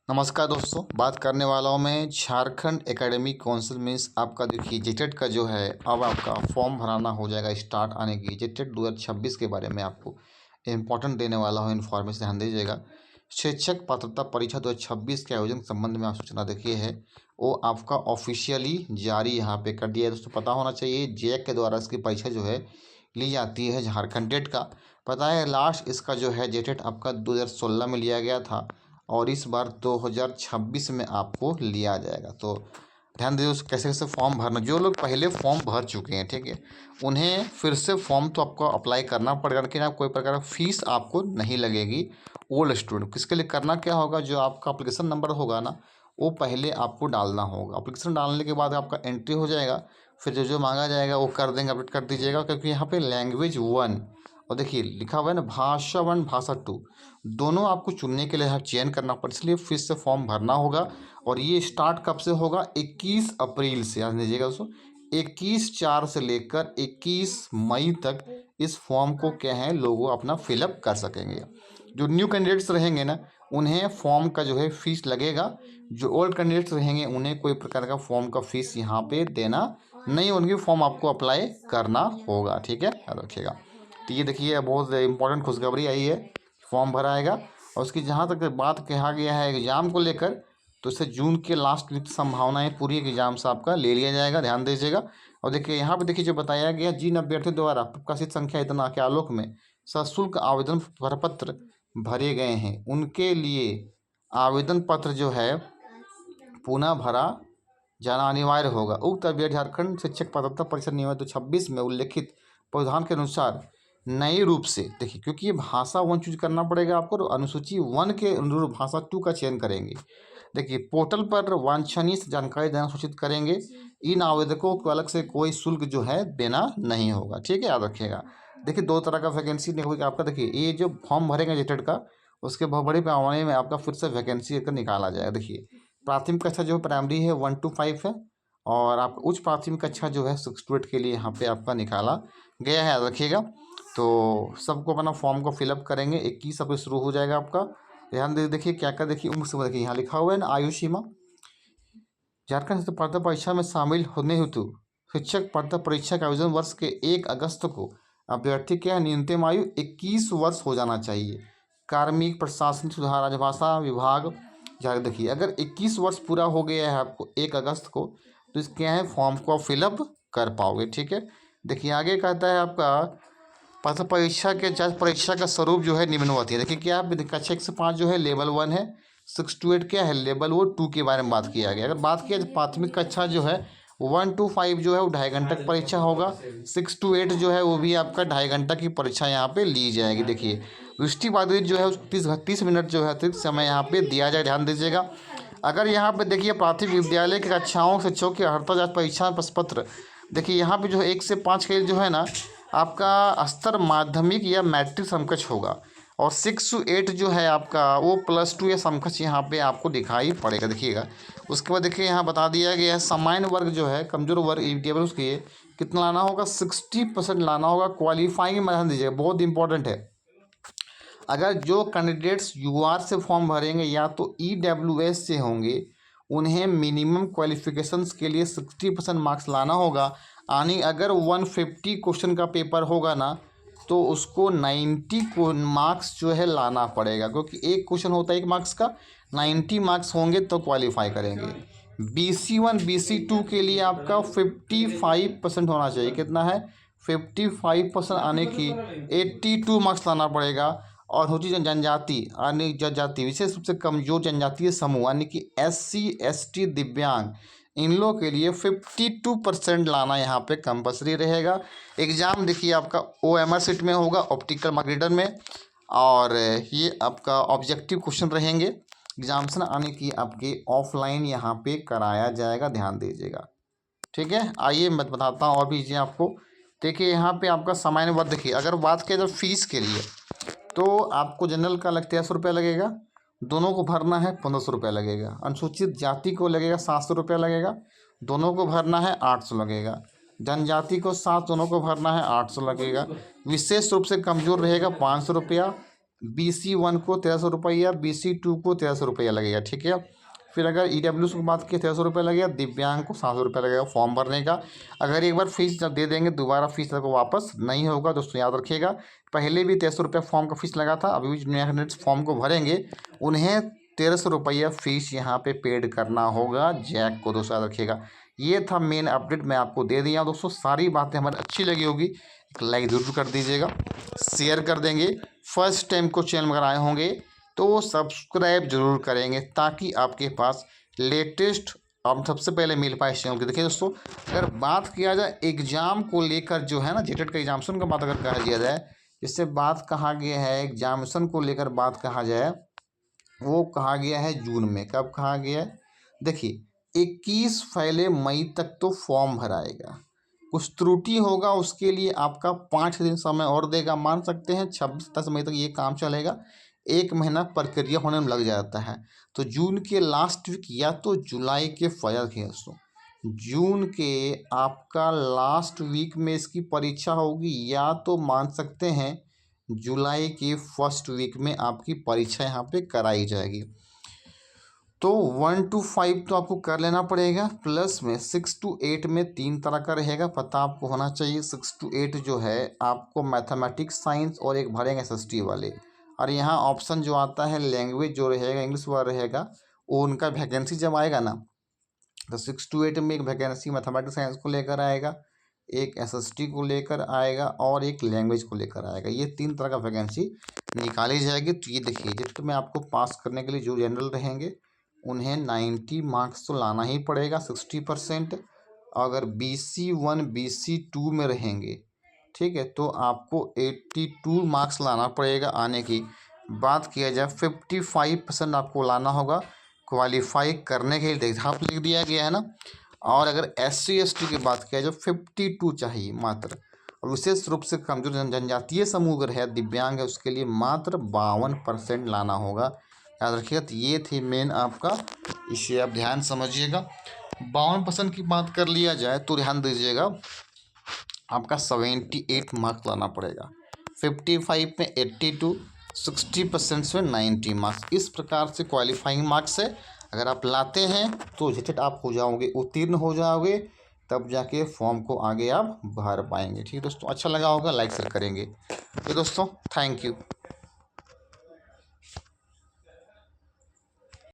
नमस्कार दोस्तों, बात करने वाला हूँ मैं झारखंड एकेडमिक काउंसिल मीन्स आपका देखिए जेटेट का जो है अब आपका फॉर्म भराना हो जाएगा स्टार्ट आने की। जेटेट 2026 के बारे में आपको इम्पोर्टेंट देने वाला हूँ, इन्फॉर्मेशन ध्यान दीजिएगा। शिक्षक पात्रता परीक्षा 2026 के आयोजन के संबंध में आप सूचना देखिए है वो आपका ऑफिशियली जारी यहाँ पे कर दिया है। दोस्तों पता होना चाहिए जेक के द्वारा इसकी परीक्षा जो है ली जाती है झारखंड टेट का। पता है लास्ट इसका जो है जेटेट आपका 2016 में लिया गया था और इस बार 2026 में आपको लिया जाएगा। तो ध्यान दीजिए कैसे कैसे फॉर्म भरना। जो लोग पहले फॉर्म भर चुके हैं, ठीक है, उन्हें फिर से फॉर्म तो आपको अप्लाई करना पड़ेगा, लेकिन आप कोई प्रकार का फीस आपको नहीं लगेगी। ओल्ड स्टूडेंट किसके लिए करना क्या होगा, जो आपका अप्लीकेशन नंबर होगा ना वो पहले आपको डालना होगा। अप्लीकेशन डालने के बाद आपका एंट्री हो जाएगा, फिर जो जो मांगा जाएगा वो कर देंगे, अपडेट कर दीजिएगा। क्योंकि यहाँ पे लैंग्वेज 1 और देखिए लिखा हुआ है ना भाषा 1 भाषा 2 दोनों आपको चुनने के लिए यहाँ चयन करना पड़े, इसलिए फिर से फॉर्म भरना होगा। और ये स्टार्ट कब से होगा, 21 अप्रैल से, याद दीजिएगा दोस्तों। 21/4 से लेकर 21 मई तक इस फॉर्म को क्या है लोगों अपना फिलअप कर सकेंगे। जो न्यू कैंडिडेट्स रहेंगे ना उन्हें फॉर्म का जो है फीस लगेगा। जो ओल्ड कैंडिडेट्स रहेंगे उन्हें कोई प्रकार का फॉर्म का फीस यहाँ पे देना नहीं, उनकी फॉर्म आपको अप्लाई करना होगा, ठीक है, याद रखिएगा। तो ये देखिए बहुत इंपॉर्टेंट खुशखबरी आई है, फॉर्म भराएगा। और उसकी जहाँ तक बात कहा गया है एग्ज़ाम को लेकर, तो इसे जून के लास्ट वीक संभावनाएं पूरी एग्जाम से आपका ले लिया जाएगा, ध्यान दीजिएगा। और देखिए यहाँ पे देखिए जो बताया गया, जिन अभ्यर्थियों द्वारा प्रकाशित संख्या इतना के आलोक में सशुल्क आवेदन प्रपत्र भरे गए हैं उनके लिए आवेदन पत्र जो है पुनः भरा जाना अनिवार्य होगा। उक्त अभ्यर्थी झारखंड शिक्षक पात्रता परीक्षा नियम 2026 में उल्लेखित प्रावधान के अनुसार नए रूप से देखिए, क्योंकि ये भाषा 1 चूज करना पड़ेगा आपको, तो अनुसूची 1 के अनुरूप भाषा 2 का चयन करेंगे। देखिए पोर्टल पर वांछनीय जानकारी देना सूचित करेंगे। इन आवेदकों को अलग से कोई शुल्क जो है देना नहीं होगा, ठीक है, याद रखिएगा। देखिए 2 तरह का वैकेंसी निकलेगा आपका। देखिए ये जो फॉर्म भरेंगे जेटेड का उसके बहुत बड़े पैमाने में आपका फिर से वैकेंसी निकाला जाएगा। देखिए प्राथमिक कक्षा जो प्राइमरी है 1 to 5 है, और आप उच्च प्राथमिक कक्षा जो है 6 to 8 के लिए यहाँ पे आपका निकाला गया है, याद रखिएगा। तो सबको अपना फॉर्म को फिलअप करेंगे, 21 अप्रैल शुरू हो जाएगा आपका। ध्यान दे देखिए क्या क्या, देखिए उम्र सीमा देखिए यहाँ लिखा हुआ है ना, आयु सीमा। झारखंड शिक्षक पात्रता परीक्षा में शामिल होने हेतु शिक्षक पात्रता परीक्षा के आयोजन वर्ष के 1 अगस्त को अभ्यर्थी के न्यूनतम आयु 21 वर्ष हो जाना चाहिए। कार्मिक प्रशासनिक सुधार राजभाषा विभाग देखिए अगर 21 वर्ष पूरा हो गया है आपको 1 अगस्त को, तो इसके यहाँ फॉर्म को आप फिलअप कर पाओगे, ठीक है। देखिए आगे कहता है आपका पात्रता परीक्षा के जांच परीक्षा का स्वरूप जो है निम्नवत है। देखिए क्या कक्षा 1 से 5 जो है लेवल 1 है, 6 to 8 क्या है लेवल 2 के बारे में बात किया गया। अगर बात किया प्राथमिक कक्षा जो है 1 to 5 जो है वो 2.5 घंटा की परीक्षा होगा। 6 to 8 जो है वो भी आपका 2.5 घंटा की परीक्षा यहाँ पे ली जाएगी। देखिए दृष्टिबाधित जो है 30 मिनट जो है अतिरिक्त समय यहाँ पे दिया जाए, ध्यान दीजिएगा। अगर यहाँ पे देखिए प्राथमिक विद्यालय की कक्षाओं शिक्षकों की हड़ताल जांच परीक्षा प्रश्न पत्र, देखिए यहाँ पे जो है 1 से 5 के जो है ना आपका स्तर माध्यमिक या मैट्रिक समकक्ष होगा, और 6 to 8 जो है आपका वो +2 या समकक्ष यहाँ पे आपको दिखाई पड़ेगा, देखिएगा। उसके बाद देखिए यहाँ बता दिया गया है सामान्य वर्ग जो है कमजोर वर्ग ईडब्ल्यू उसके कितना लाना होगा, 60% लाना होगा। क्वालिफाइंग में ध्यान दीजिएगा, बहुत इंपॉर्टेंट है। अगर जो कैंडिडेट्स यूआर से फॉर्म भरेंगे या तो ईडब्ल्यूएस से होंगे उन्हें मिनिमम क्वालिफिकेशंस के लिए 60% मार्क्स लाना होगा। यानी अगर 150 क्वेश्चन का पेपर होगा ना तो उसको 90 को मार्क्स जो है लाना पड़ेगा, क्योंकि एक क्वेश्चन होता है 1 मार्क्स का, 90 मार्क्स होंगे तो क्वालिफाई करेंगे। BC1 BC2 के लिए आपका 55% होना चाहिए, कितना है 55% आने की 82 मार्क्स लाना पड़ेगा। और होती जनजाति यानी जनजाति विशेष रूप से कमजोर जनजातीय समूह यानी कि SC ST दिव्यांग, इन लोगों के लिए 52% लाना यहाँ पे कंपलसरी रहेगा। एग्ज़ाम देखिए आपका OMR सीट में होगा, ऑप्टिकल मार्क रीडर में, और ये आपका ऑब्जेक्टिव क्वेश्चन रहेंगे। एग्जामिनेशन आने की आपके ऑफलाइन यहाँ पे कराया जाएगा, ध्यान दीजिएगा, ठीक है। आइए मैं बताता हूँ और भी चीज़ें आपको। देखिए यहाँ पे आपका सामान्य वर्ग देखिए, अगर बात करें तो फीस के लिए तो आपको जनरल का 1300 रुपया लगेगा, दोनों को भरना है 1500 रुपया लगेगा। अनुसूचित जाति को लगेगा 700 रुपया लगेगा, दोनों को भरना है 800 लगेगा। जनजाति को 7 दोनों को भरना है 800 लगेगा। विशेष रूप से कमज़ोर रहेगा 500 रुपया। BC1 को 1300 रुपया, BC2 को 1300 रुपया लगेगा, ठीक है। फिर अगर EWS की बात की 1300 रुपया लगेगा, दिव्यांग को 700 रुपया लगेगा फॉर्म भरने का। अगर एक बार फीस जब दे देंगे दोबारा फीस को वापस नहीं होगा दोस्तों, याद रखिएगा। पहले भी 1300 रुपया फॉर्म का फीस लगा था, अभी भी जो नया कैंडिडेट्स फॉर्म को भरेंगे उन्हें 1300 रुपया फीस यहाँ पे पेड करना होगा जैक को, दोस्तों याद रखिएगा। ये था मेन अपडेट, मैं आपको दे दिया दोस्तों। सारी बातें हमारी अच्छी लगी होगी, एक लाइक ज़रूर कर दीजिएगा, शेयर कर देंगे। फर्स्ट टाइम को चैनल में अगर आए होंगे तो सब्सक्राइब जरूर करेंगे ताकि आपके पास लेटेस्ट आप सबसे पहले मिल पाए इस चैनल के। देखिए दोस्तों, अगर बात किया जाए एग्ज़ाम को लेकर जो है ना, जेटेट का एग्जामिनेशन का बात अगर कहा दिया जाए, जिससे बात कहा गया है एग्जामिनेशन को लेकर बात कहा जाए, वो कहा गया है जून में। कब कहा गया है? देखिए 21 फैले मई तक तो फॉर्म भराएगा। कुछ त्रुटि होगा उसके लिए आपका 5 दिन समय और देगा, मान सकते हैं 26-27 मई तक ये काम चलेगा। 1 महीना प्रक्रिया होने में लग जाता है। तो जून के लास्ट वीक या तो जुलाई के दोस्तों, जून के आपका लास्ट वीक में इसकी परीक्षा होगी, या तो मान सकते हैं जुलाई के फर्स्ट वीक में आपकी परीक्षा यहाँ पे कराई जाएगी। तो 1 to 5 तो आपको कर लेना पड़ेगा, प्लस में 6 to 8 में 3 तरह का रहेगा, पता आपको होना चाहिए। 6 to 8 जो है आपको मैथमेटिक्स, साइंस और एक भरेंगे SST वाले। और यहाँ ऑप्शन जो आता है लैंग्वेज जो रहेगा, इंग्लिश वाला रहेगा, वो उनका वैकेंसी जब आएगा ना, तो 6 to 8 में एक वैकेंसी मैथमेटिक्स साइंस को लेकर आएगा, एक SST को लेकर आएगा और एक लैंग्वेज को लेकर आएगा। ये 3 तरह का वैकेंसी निकाली जाएगी। तो ये देखिए, जिसमें में आपको पास करने के लिए जो जनरल रहेंगे उन्हें 90 मार्क्स तो लाना ही पड़ेगा, 60%। अगर BC1 BC2 में रहेंगे, ठीक है, तो आपको 82 मार्क्स लाना पड़ेगा। आने की बात किया जाए 55% आपको लाना होगा क्वालिफाई करने के लिए, एग्जाम लिख दिया गया है ना। और अगर SC ST की बात किया जाए 52 चाहिए मात्र। और विशेष रूप से कमजोर जनजातीय समूह अगर है, दिव्यांग है, उसके लिए मात्र 52% लाना होगा, याद रखिएगा। तो ये थी मेन आपका, इसे आप ध्यान समझिएगा। 52% की बात कर लिया जाए तो ध्यान दीजिएगा, आपका 78 मार्क्स लाना पड़ेगा। 55 में 82, 60% में 90 मार्क्स। इस प्रकार से क्वालिफाइंग मार्क्स है, अगर आप लाते हैं तो झटझट आप हो जाओगे, उत्तीर्ण हो जाओगे, तब जाके फॉर्म को आगे आप भर पाएंगे। ठीक है दोस्तों, अच्छा लगा होगा लाइक शेयर करेंगे। तो दोस्तों थैंक यू।